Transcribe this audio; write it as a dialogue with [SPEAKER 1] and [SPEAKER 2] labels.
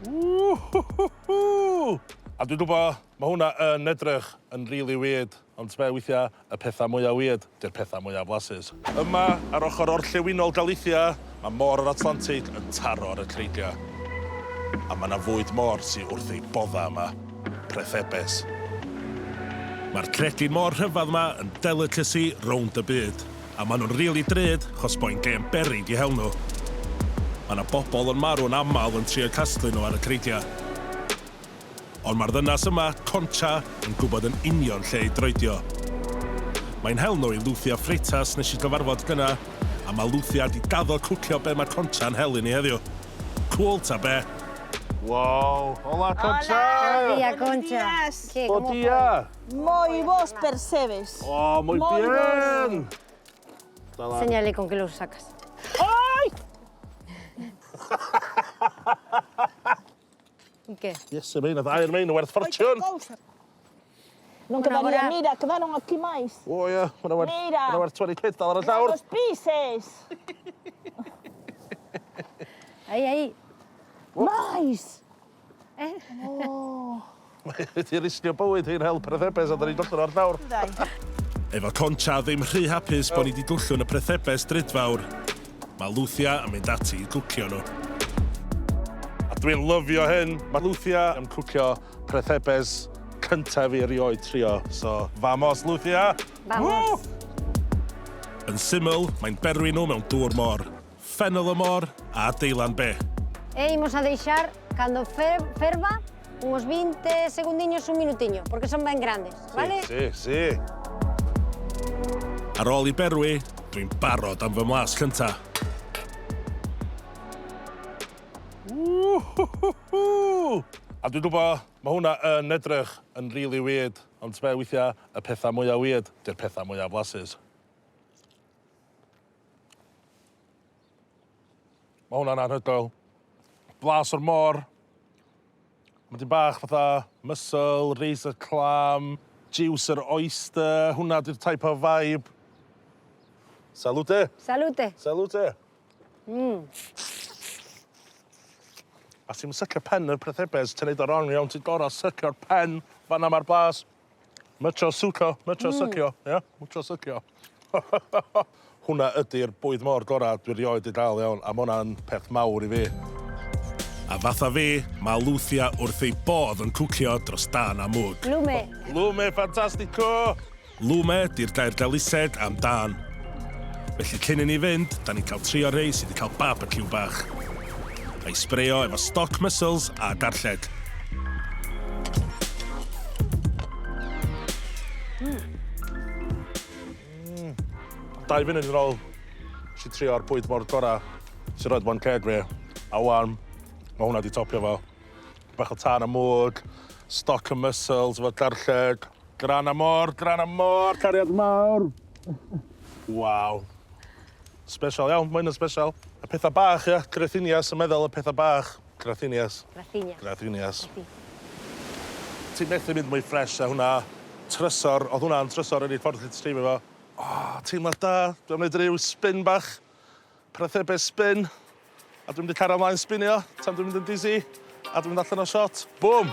[SPEAKER 1] A dwi'n gwybod, mae hwnna yn edrych yn rili weird, ond be weithiau y pethau mwyaf weird, di'r pethau mwyaf blasus. Yma, ar ochr orllewinol Galicia, mae môr yr Atlantig yn taro ar y creigiau. A mae yna fwyd môr sy'n wrth ei bodda yma, Percebes. Mae'r cregyn môr rhyfedd yma yn delicacy rownd y byd, a maen nhw'n rili drud chos bo'n gêm berig i hel nhw. Mae yna bobl yn marw'n aml yn trio casglu nhw ar y creigiau. Ond mae'r ddynas yma, Concha, yn gwybod yn union lle i droedio. Mae'n hel nhw i Lucia Freitas nes i gyfarfod gyna, a mae Lucia wedi gaddo cwcio be mae Concha yn helu ni heddiw. Cool ta be? Wow, hola Concha!
[SPEAKER 2] Hola, dia Concha.
[SPEAKER 1] ¿Qué, cómo dia?
[SPEAKER 3] Muy vos percebes.
[SPEAKER 1] Oh, muy bien!
[SPEAKER 2] Señale con que lo sacas.
[SPEAKER 3] ¡Ay!
[SPEAKER 2] ¿Qué?
[SPEAKER 1] Yes, Sbaen, air main, werth ffortiwn.
[SPEAKER 3] Non quedaría, mira, quedaron aquí más.
[SPEAKER 1] O ie, hwnna werth 20 quid dal ar y llawr.
[SPEAKER 3] Los pises.
[SPEAKER 2] Ahí.
[SPEAKER 3] Mais.
[SPEAKER 1] Ti risgio bywyd hi'n hel Percebes a da ni'n dod o'r llawr. Efo Concha ddim rhy hapus bod ni wedi dwllwn y Percebes drydfawr. Mae Lucia yn mynd ati i cwcio nhw. A dwi'n lyfio hyn. Mae Lucia yn cwcio Percebes cyntaf i erioed trio. So, vamos, Lucia!
[SPEAKER 2] Vamos.
[SPEAKER 1] Yn syml, mae'n berwi nhw mewn dŵr môr. Ffenol y môr a deilan be.
[SPEAKER 2] Vamos a deixar cuando ferva unos 20 segundiños, un minutiño, porque son bien grandes, ¿vale?
[SPEAKER 1] Sí. Ar ôl i berwi, dwi'n barod am fy mlas cynta. A dwi'n gwybod, mae hwnna yn edrych yn rili weird, ond be weithiau y pethau mwyaf weird, di'r pethau mwyaf blasus. Mae hwnna'n anhygoel. Blas o'r môr. Mae di bach fatha mussel, razor clam, juice yr oyster, hwnna di'r type o vibe. Salute.
[SPEAKER 2] Salute.
[SPEAKER 1] Salute. A ti'n sycio pen y Percebes, ti'n neud o wrong iawn, ti'n gorau sycio'r pen, fan am ar blas. Mucho suco, mucho sycio, ie? Mucho sycio. Hwnna ydy'r bwyd môr gorau dwi rioed i gael iawn, a mae hwnna'n peth mawr i fi. A fatha fi, mae Lucia wrth ei bodd yn cwcio dros dan a mwg.
[SPEAKER 2] Lume.
[SPEAKER 1] Lume, fantastico! Lume di'r gair Galiseg am dan. Felly cyn i ni fynd, da ni'n cael trio rei sydd wedi cael barbecue bach. A'i sbreio efo stock mussels a garlleg. 2 funud yn ôl, si trio'r bwyd môr gorau sy'n roed 1 keg fi. A wan, mae hwnna wedi topio fo. Bach o tân a mwg, stock o mussels efo garlleg. Gran a môr, cariad mawr. Waw. Special iawn, mae'n special. Y pethau bach, ia, Grathinias yn meddwl y pethau bach. Grathinias. Ti'n methu mynd mwy ffres a hwnna trysor, oedd hwnna'n trysor yn ei ffordd lle ti'n streifio fo. Teimlad da, dwi'n mynd ryw spin bach. Percebes spin. A dwi'n mynd i cario ymlaen spinio, tan dwi'n mynd yn dizzy. A dwi'n mynd allan o shot. Boom!